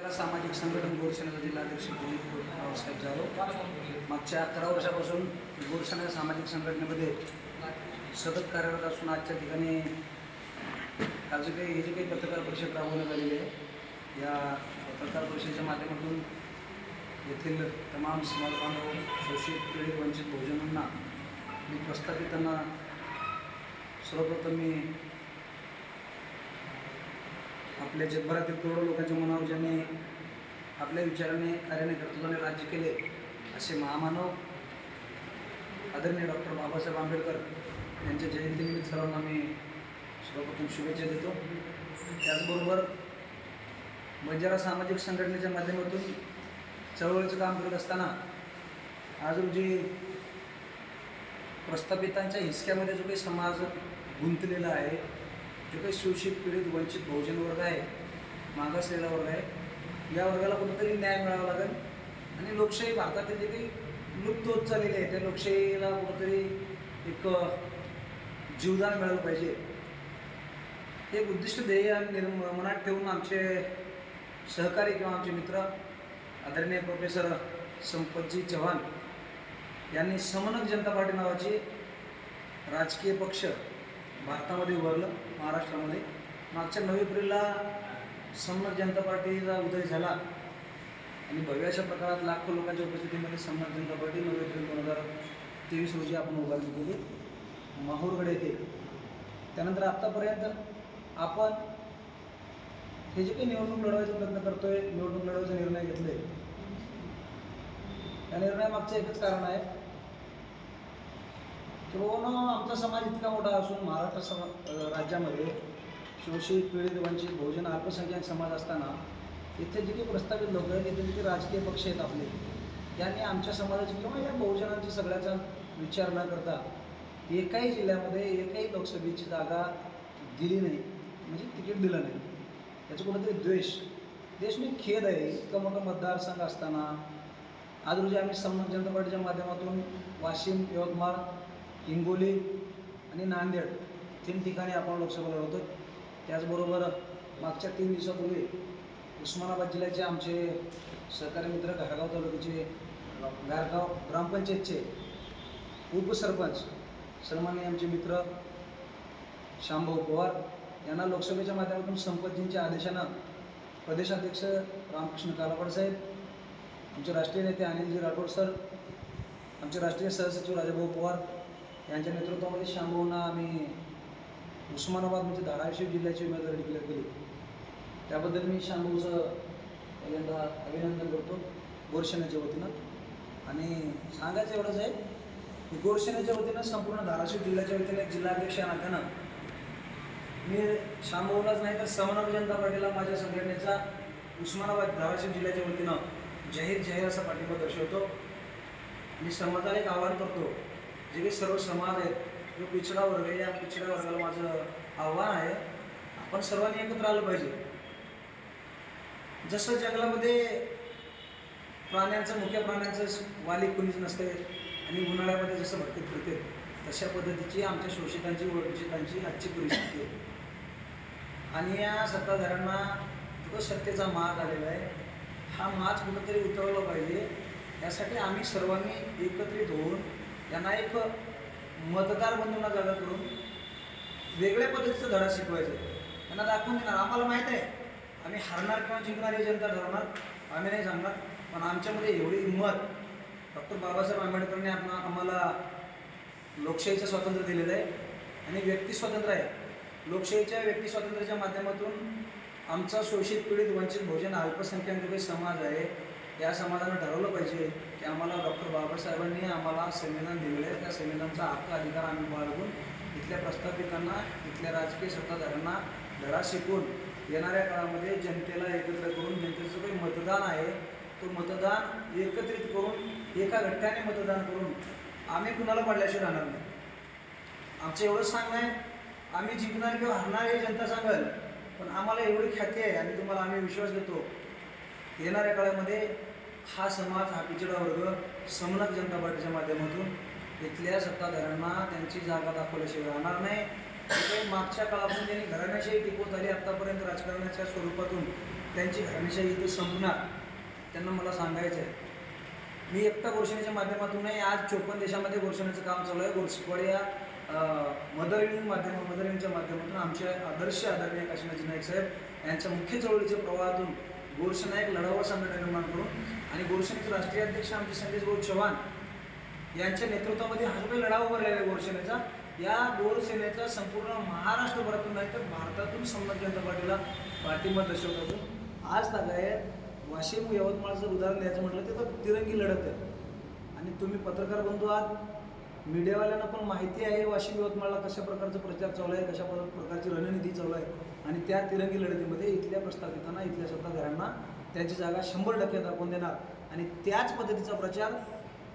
सामाजिक संघटन गोरसेनेचा जिल्हाध्यक्ष दिलीप रावसाहेब जाधव मागच्या 11 वर्षापासून गोरसेना सामाजिक संघटनेमध्ये सतत कार्यरत असून आजच्या ठिकाणी आज हे जे काही पत्रकार परिषद राबवण्यात आलेली आहे या पत्रकार परिषदेच्या माध्यमातून येथील तमाम समाज बांधव शोषित पीडित वंचित बहुजनांना मी प्रस्थापितांना सर्वप्रथम मी आपल्या जगभरातील करोडो लोकांच्या मनावर ज्यांनी आपल्या विचाराने कार्याने कर्तृत्वाने राज्य केले असे महामानव आदरणीय डॉक्टर बाबासाहेब आंबेडकर यांच्या जयंतीनिमित्त सर्वांना मी सर्वप्रथम शुभेच्छा देतो। त्याचबरोबर बंजारा सामाजिक संघटनेच्या माध्यमातून चळवळीचं काम करत असताना आज रोजी प्रस्थापितांच्या हिसक्यामध्ये जो काही समाज गुंतलेला आहे, जो काही शोषित पीडित वंचित बहुजन वर्ग आहे, मागासलेला वर्ग आहे, या वर्गाला कुठेतरी न्याय मिळावा लागेल आणि लोकशाही भारतातील जे काही लुप्त होत चाललेली आहे त्या लोकशाहीला कुठेतरी एक जीवदान मिळालं पाहिजे हे उद्दिष्ट ध्येय मनात ठेवून आमचे सहकारी किंवा आमचे मित्र आदरणीय प्रोफेसर संपतजी चव्हाण यांनी समनक जनता पार्टी नावाची राजकीय पक्ष भारतामध्ये उभारलं। महाराष्ट्रामध्ये मागच्या 9 एप्रिलला समनक जनता पार्टीचा उदय झाला आणि भव्याशा प्रकारात लाखो लोकांच्या उपस्थितीमध्ये समनक जनता पार्टी 9 एप्रिल 2023 रोजी आपण उभारली गेली माहूरगड येथे। त्यानंतर आत्तापर्यंत आपण हे जे काही निवडणूक लढवायचा प्रयत्न करतोय, निवडणूक लढवायचा निर्णय घेतले, या निर्णयामागचं एकच कारण आहे की बाबा आमचा समाज इतका मोठा असून महाराष्ट्र राज्यामध्ये शोषित पीडित वंचित बहुजन अल्पसंख्याक समाज असताना इथे जे काही प्रस्थापित लोक आहेत, इथे जे राजकीय पक्ष आहेत आपले, यांनी आमच्या समाजाची किंवा या बहुजनांची सगळ्याचा विचार न करता एकाही जिल्ह्यामध्ये एकही लोकसभेची जागा दिली नाही, म्हणजे तिकीट दिलं नाही। त्याचं कुठंतरी देश मी खेद आहे। इतकं मोठं मतदारसंघ असताना आज रोजी आम्ही समनक जनता पार्टीच्या माध्यमातून वाशिम, यवतमाळ, हिंगोली आणि नांदेड 3 ठिकाणी आपण लोकसभा लढवतो। त्याचबरोबर मागच्या 3 दिवसापूर्वी उस्मानाबाद जिल्ह्याचे आमचे सहकारी मित्र घारगाव तालुक्याचे घारगाव ग्रामपंचायतचे उपसरपंच सन्माननीय आमचे मित्र श्यामभाऊ पवार यांना लोकसभेच्या माध्यमातून संपतजींच्या आदेशानं प्रदेशाध्यक्ष रामकृष्ण कालापड साहेब, आमचे राष्ट्रीय नेते अनिलजी राठोड सर, आमचे राष्ट्रीय सहसचिव राजाभाऊ पवार यांच्या नेतृत्वामध्ये श्यामभाऊंना आम्ही उस्मानाबाद म्हणजे धाराशिव जिल्ह्याची उमेदवारी डिक्लेअर केली। त्याबद्दल मी श्यामभाऊचं पहिल्यांदा अभिनंदन करतो गोरसेनेच्या वतीनं। आणि सांगायचं एवढंच आहे की गोरसेनेच्या वतीनं संपूर्ण धाराशिव जिल्ह्याच्या वतीनं एक जिल्हाध्यक्ष या नात्यानं मी श्यामभाऊलाच नाही तर समनक जनता पार्टीला माझ्या संघटनेचा उस्मानाबाद धाराशिव जिल्ह्याच्या वतीनं जाहीर असा पाठिंबा दर्शवतो आणि समाजाला एक आवाहन करतो, जे काही सर्व समाज आहेत, जो पिछडा वर्ग आहे, या पिछड्या वर्गाला माझं आव्हान आहे, आपण सर्वांनी एकत्र आलं पाहिजे। जसं जंगलामध्ये मुख्य प्राण्यांचं वाली कुणीच नसते आणि उन्हाळ्यामध्ये जसं भटकत फिरते, तशा पद्धतीची आमच्या शोषितांची वंचितांची आजची परिस्थिती आहे। आणि या सत्ताधाऱ्यांना जो सत्तेचा माज आलेला आहे, हा माज कुठंतरी उतरवला पाहिजे। यासाठी आम्ही सर्वांनी एकत्रित होऊन यांना एक मतदार बंधूंना जागा करून वेगळ्या पद्धतीचा धडा शिकवायचा, त्यांना दाखवून देणार। आम्हाला माहीत आहे आम्ही हरणार किंवा जिंकणार हे जनता ठरवणार, आम्ही नाही सांगणार, पण आमच्यामध्ये एवढी हिंमत डॉक्टर बाबासाहेब आंबेडकरांनी आम्हाला लोकशाहीचं स्वातंत्र्य दिलेलं आहे आणि व्यक्ती स्वातंत्र्य आहे। लोकशाहीच्या व्यक्ती स्वातंत्र्याच्या माध्यमातून आमचा शोषित पीडित वंचित बहुजन अल्पसंख्याक जो काही समाज आहे, या समाजानं ठरवलं पाहिजे की आम्हाला डॉक्टर बाबासाहेबांनी आम्हाला संविधान दिलेलं आहे, त्या संविधानाचा हक्क अधिकार आम्ही बाळगून इथल्या प्रस्थापितांना, इथल्या राजकीय सत्ताधाऱ्यांना धडा शिकून येणाऱ्या काळामध्ये जनतेला एकत्र करून जनतेचं जो काही मतदान आहे तो मतदान एकत्रित करून एका गठ्ठ्याने मतदान करून आम्ही कुणाला पडल्याशिवाय राहणार नाही। आमचं एवढंच सांगणं आहे, आम्ही जिंकणार किंवा हरणार हे जनता सांगेल, पण आम्हाला एवढी ख्याती आहे आणि तुम्हाला आम्ही विश्वास देतो, येणाऱ्या काळामध्ये हा समाज, हा पिछडा वर्ग समनक जनता पार्टीच्या माध्यमातून इथल्या सत्ताधाऱ्यांना त्यांची जागा दाखवल्याशिवाय राहणार नाही। मागच्या काळापासून त्यांनी घराण्याशाही टिकवत आली, आत्तापर्यंत राजकारणाच्या स्वरूपातून त्यांची घराणेशाही इथे संपणार त्यांना मला सांगायचं आहे. मी एकटा घोषणेच्या माध्यमातून नाही, आज 54 देशामध्ये घोषणेचं काम चालू आहे. गोरशिकवाडी या मदरविंगच्या माध्यमातून आमचे आदर्श आदरणीय काशीनाथजी नाईक साहेब यांच्या मुख्य चळवळीच्या प्रवाहातून गोरसेना एक लढावा संघटना निर्माण करून आणि गोरसेनेचे राष्ट्रीय अध्यक्ष आमचे संदेश भाऊ चव्हाण यांच्या नेतृत्वामध्ये हा जो काही लढा उभारलेला आहे गोरसेनेचा, या गोरसेनेचा संपूर्ण महाराष्ट्रभरातून नाही तर भारतातून संबंध जनता पार्टीला पाठिंबा दर्शवत असून आज तागायत वाशिम यवतमाळचं उदाहरण द्यायचं म्हटलं तर तिरंगी लढत आहे. आणि तुम्ही पत्रकार बंधू आहात, मीडियावाल्यांना पण माहिती आहे वाशिम यवतमाळला कशा प्रकारचा प्रचार चालू आहे, कशा प्रकारची रणनीती चालू आहे. आणि त्या तिरंगी लढतीमध्ये इथल्या प्रस्थापितांना, इथल्या सत्ताधाऱ्यांना त्यांची जागा 100% दाखवून देणार. आणि त्याच पद्धतीचा प्रचार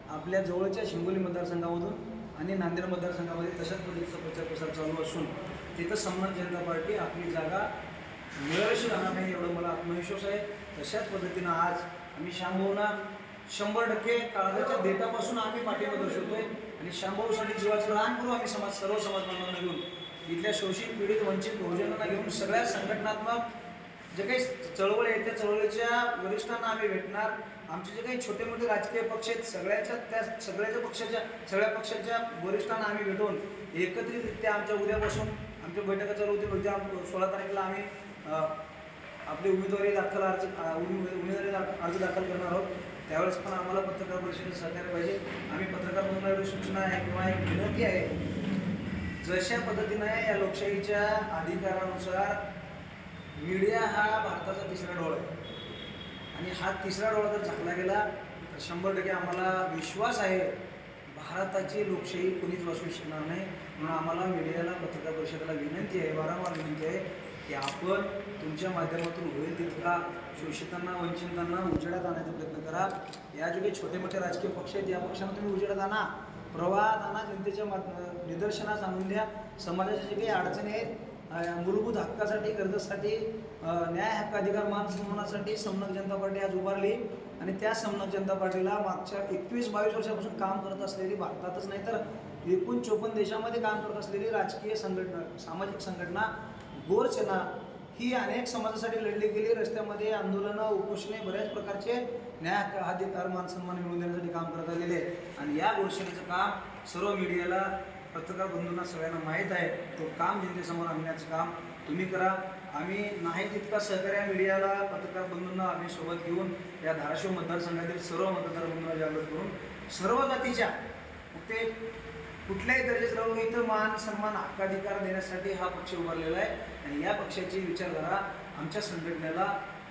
आपल्या जवळच्या हिंगोली मतदारसंघामधून आणि नांदेड मतदारसंघामध्ये तशाच पद्धतीचा प्रचार प्रसार चालू असून तिथं संबंध जनता पार्टी आपली जागा मिळवशी राहणार नाही एवढं मला आत्मविश्वास आहे. तशाच पद्धतीनं आज आम्ही शांभाऊंना 100% काळजाच्या देठापासून आम्ही पाठिंबा दर्शवतोय. आणि शांभाऊसाठी जीवाचं रान करू आम्ही सर्व समाजबांधवांना घेऊन, इथल्या शोषित पीडित वंचित बहुजनांना घेऊन सगळ्या संघटनात्मक जे काही चळवळ आहे त्या चळवळीच्या वरिष्ठांना आम्ही भेटणार. आमचे जे काही छोटे मोठे राजकीय पक्ष आहेत सगळ्या पक्षाच्या वरिष्ठांना आम्ही भेटून एकत्रितरित्या आमच्या उद्यापासून आमच्या बैठका चालू होतील. उद्या 16 तारखेला आम्ही आपली उमेदवारी अर्ज दाखल करणार आहोत. त्यावेळेस पण आम्हाला पत्रकार परिषदेत सहकार्य पाहिजे. आम्ही पत्रकार म्हणून एवढी सूचना आहे किंवा एक विनंती आहे, जशा पद्धतीनं या लोकशाहीच्या अधिकारानुसार मीडिया हा भारताचा तिसरा डोळा आहे आणि हा तिसरा डोळा जर झाकला गेला तर 100% आम्हाला विश्वास आहे भारताची लोकशाही कोणीच वाचवू शकणार नाही. म्हणून आम्हाला मीडियाला, पत्रकार परिषदेला विनंती आहे, वारंवार विनंती आहे की आपण तुमच्या माध्यमातून होईल तितका शोषितांना, वंचितांना उजेडात आणण्याचा प्रयत्न करा. या जे काही छोटे मोठे राजकीय पक्ष आहेत या पक्षांना तुम्ही उजेडात आणा, प्रवाहात आणा, जनतेच्या निदर्शनास आणून द्या. समाजाच्या जे काही अडचणी आहेत, मूलभूत हक्कासाठी, गरजेसाठी, न्याय हक्क, अधिकार, मान सन्मानासाठी समनक जनता पार्टी आज उभारली. आणि त्या समनक जनता पार्टीला मागच्या 21-22 वर्षापासून काम करत असलेली, भारतातच नाही तर एकूण 54 देशामध्ये काम करत असलेली राजकीय संघटना, सामाजिक संघटना गोरसेना ही अनेक समाजासाठी लढली गेली. रस्त्यामध्ये आंदोलनं, उपोषणे, बऱ्याच प्रकारचे न्याय हक्क, अधिकार, मान सन्मान मिळवून देण्यासाठी काम करत आलेले. आणि या गोरसेनेचं काम सर्व मीडियाला, पत्रकार बंधूंना सगळ्यांना माहीत आहे. तो काम जनतेसमोर आणण्याचं काम तुम्ही करा. आम्ही नाही तितका सहकार्य मीडियाला, पत्रकार बंधूंना आम्ही सोबत घेऊन या धाराशिव मतदारसंघातील सर्व मतदार बंधूंना जागृत करून सर्व जातीच्या, ते कुठल्याही दर्जाचं राहून इथं मान सन्मान हक्काधिकार देण्यासाठी हा पक्ष उभारलेला आहे. आणि या पक्षाची विचारधारा आमच्या संघटनेला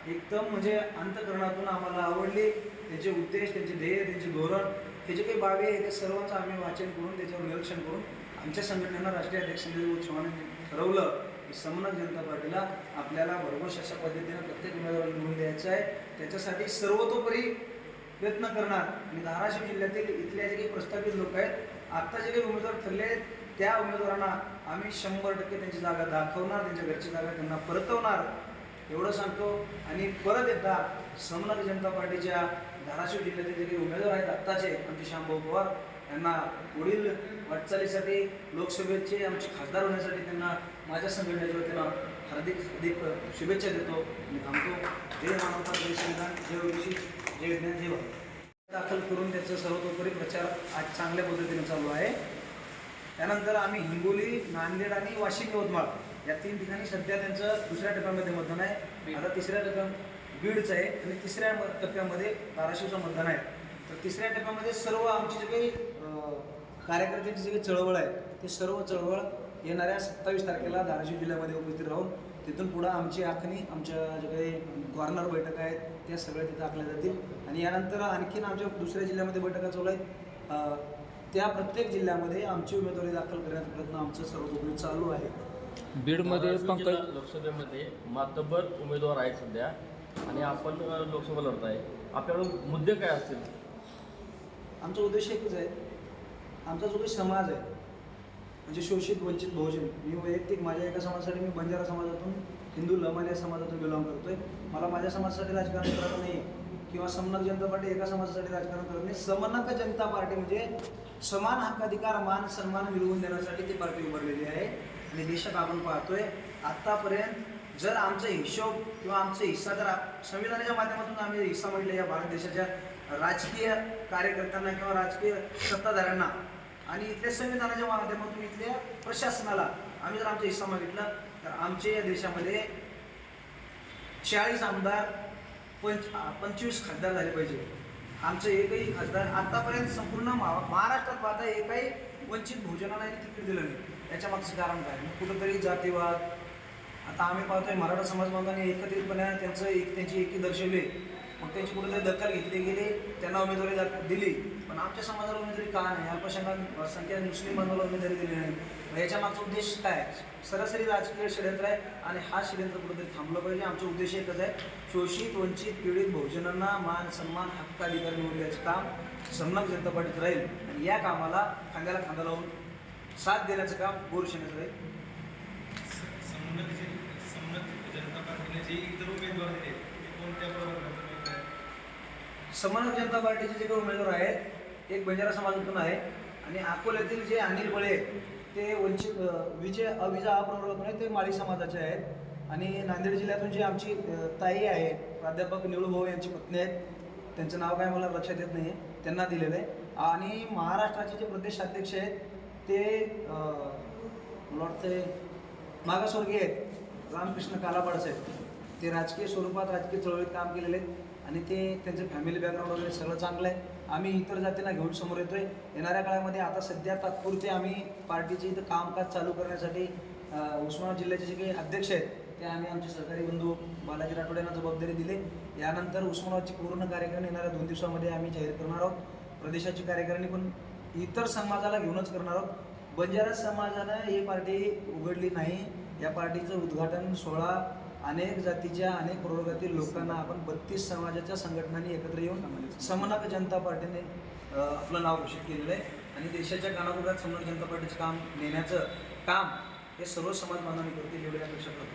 एकदम म्हणजे अंतःकरणातून आम्हाला आवडली. त्याचे उद्देश, त्यांचे ध्येय, त्यांचे धोरण, हे जे काही बाबी आहे ते सर्वांचं आम्ही वाचन करून त्याच्यावर निरीक्षण करून आमच्या संघटनेनं राष्ट्रीय अध्यक्ष संदेश भाऊ चव्हाण यांनी ठरवलं की समनक जनता पार्टीला आपल्याला भरघोस अशा पद्धतीनं प्रत्येक उमेदवाराला निवडून द्यायचं आहे. त्याच्यासाठी सर्वतोपरी प्रयत्न करणार. आणि धाराशिव जिल्ह्यातील इथल्या जे काही प्रस्थापित लोक आहेत, आत्ता जे काही उमेदवार ठरले आहेत त्या उमेदवारांना आम्ही 100% त्यांची जागा दाखवणार, त्यांच्या घरची जागा त्यांना परतवणार एवढं सांगतो. आणि परत एकदा समनक जनता पार्टीच्या धाराशिव जिल्ह्यातील जे काही उमेदवार आहेत आत्ताचे, आमचे शांभाऊ पवार यांना पुढील वाटचालीसाठी, लोकसभेचे आमचे खासदार होण्यासाठी त्यांना माझ्या संघटनेच्या वतीनं हार्दिक शुभेच्छा देतो आणि थांबतो. जय मानवता, जय संविधान, जय ओबीसी, जय विज्ञान, जय भारत. दाखल करून त्याचा सर्वतोपरी प्रचार आज चांगल्या पद्धतीने चालू आहे. त्यानंतर आम्ही हिंगोली, नांदेड आणि वाशिम यवतमाळ या 3 ठिकाणी सध्या त्यांचं दुसऱ्या टप्प्यामध्ये मतदान आहे. आता तिसऱ्या टप्प्यात बीडचं आहे आणि तिसऱ्या टप्प्यामध्ये धाराशिवचं मतदान आहे. तर तिसऱ्या टप्प्यामध्ये सर्व आमची जे काही कार्यकर्त्यांची जी काही चळवळ आहे ते सर्व चळवळ येणाऱ्या 27 तारखेला धाराशिव जिल्ह्यामध्ये उपस्थित राहून तिथून पुढं आमची आखणी, आमच्या जे काही कॉर्नर बैठका आहेत त्या सगळ्या तिथं आखल्या जातील. आणि यानंतर आणखीन आमच्या दुसऱ्या जिल्ह्यामध्ये बैठका चालू आहेत. त्या प्रत्येक जिल्ह्यामध्ये आमची उमेदवारी दाखल करण्याचा प्रयत्न आमचं सर्वतोपरी चालू आहे. बीडमध्ये पंकज लोकसभेमध्ये मातब्बर उमेदवार आहेत सध्या आणि आपण लोकसभा लढत आहे. आपल्याकडे मुद्दे काय असतील? आमचा उद्देश एकच आहे. आमचा जो काही समाज आहे म्हणजे शोषित वंचित बहुजन, मी वैयक्तिक माझ्या एका समाजासाठी मी बंजारा समाजातून, हिंदू लमानिया समाजातून बिलॉंग करतोय. मला माझ्या समाजासाठी राजकारण करत नाही किंवा समनक जनता पार्टी एका समाजासाठी राजकारण करत नाही. समनक जनता पार्टी म्हणजे समान हक्काधिकार, मान सन्मान मिळवून देण्यासाठी ती पार्टी उभारलेली आहे. आणि देशात आपण पाहतोय आत्तापर्यंत जर आमचा हिशोब किंवा आमचा हिस्सा जर संविधानाच्या माध्यमातून आम्ही हिस्सा म्हटलं या भारत देशाच्या राजकीय कार्यकर्त्यांना किंवा राजकीय सत्ताधाऱ्यांना आणि इथल्या संविधानाच्या माध्यमातून इथल्या प्रशासनाला आम्ही जर आमचा हिस्सा मागितला तर आमच्या या देशामध्ये 40 आमदार 25 खासदार झाले पाहिजे. आमचं एकही खासदार आतापर्यंत संपूर्ण महाराष्ट्रात पाहता एकही वंचित बहुजनाला तिकीट दिलं नाही. याच्या मागचं कारण काय? कुठंतरी जातीवाद. आता आम्ही पाहतोय मराठा समाज बांधवांनी एकत्रितपणे त्यांची एकी दर्शवली, मग त्यांची कुठेतरी दखल घेतली गेली, त्यांना उमेदवारी दिली. पण आमच्या समाजाला उमेदवारी का नाही? अल्पसंख्याक मुस्लिम बांधवाला उमेदवारी दिली नाही. याच्या मागचा उद्देश काय? सरासरी राजकीय षडयंत्र आहे आणि हा षडयंत्र कुठेतरी थांबलं पाहिजे. आमचा उद्देश एकच आहे, शोषित वंचित पीडित बहुजनांना मान सन्मान हक्क अधिकार मिळवण्याचं काम समन्वय जनता पार्टीत राहील आणि या कामाला खांद्याला खांदा लावून साथ देण्याचं काम गोरक्षेनेचं राहील. जनता पार्टीने जे इतर उमेदवार दिले ते कोणत्या प्रकारे? समन्वय जनता पार्टीचे जे काही उमेदवार आहेत, एक बंजारा समाजातून आहे आणि अकोल्यातील जे अनिल बळे ते वंचित अविजा अप्रवर्गातून आहे, ते माळी समाजाचे आहेत. आणि नांदेड जिल्ह्यातून जे आमची ताई आहे प्राध्यापक निळू भाऊ यांची पत्नी आहेत, त्यांचं नाव काय मला लक्षात येत नाही आहे, त्यांना दिलेलं आहे. आणि महाराष्ट्राचे जे प्रदेशाध्यक्ष आहेत ते मला वाटते मागासवर्गीय आहेत, रामकृष्ण कालापाड साहेब. ते राजकीय स्वरूपात राजकीय चळवळीत काम केलेले आहेत आणि ते त्यांचं फॅमिली बॅकग्राऊंड वगैरे सगळं चांगलं आहे. आम्ही इतर जातींना घेऊन समोर येतोय. येणाऱ्या काळामध्ये आता सध्या तात्पुरते आम्ही पार्टीचे इथं कामकाज चालू करण्यासाठी उस्मानाबाद जिल्ह्याचे जे काही अध्यक्ष आहेत ते आम्ही आमचे सहकारी बंधू बालाजी राठोड यांना जबाबदारी दिली. यानंतर उस्मानाबादची पूर्ण कार्यकारिणी येणाऱ्या 2 दिवसामध्ये आम्ही जाहीर करणार आहोत. प्रदेशाची कार्यकारिणी पण इतर समाजाला घेऊनच करणार आहोत. बंजारा समाजानं ही पार्टी उघडली नाही. या पार्टीचं उद्घाटन सोहळा अनेक जातीच्या अनेक प्रवर्गातील लोकांना आपण 32 समाजाच्या संघटनांनी एकत्र येऊन समन्वय जनता पार्टीने आपलं नाव घोषित केलेलं आहे आणि देशाच्या कानाकोपऱ्यात समन्वय जनता पार्टीचं काम नेण्याचं काम हे सर्व समाज बांधवांनी करतील एवढी अपेक्षा करतो.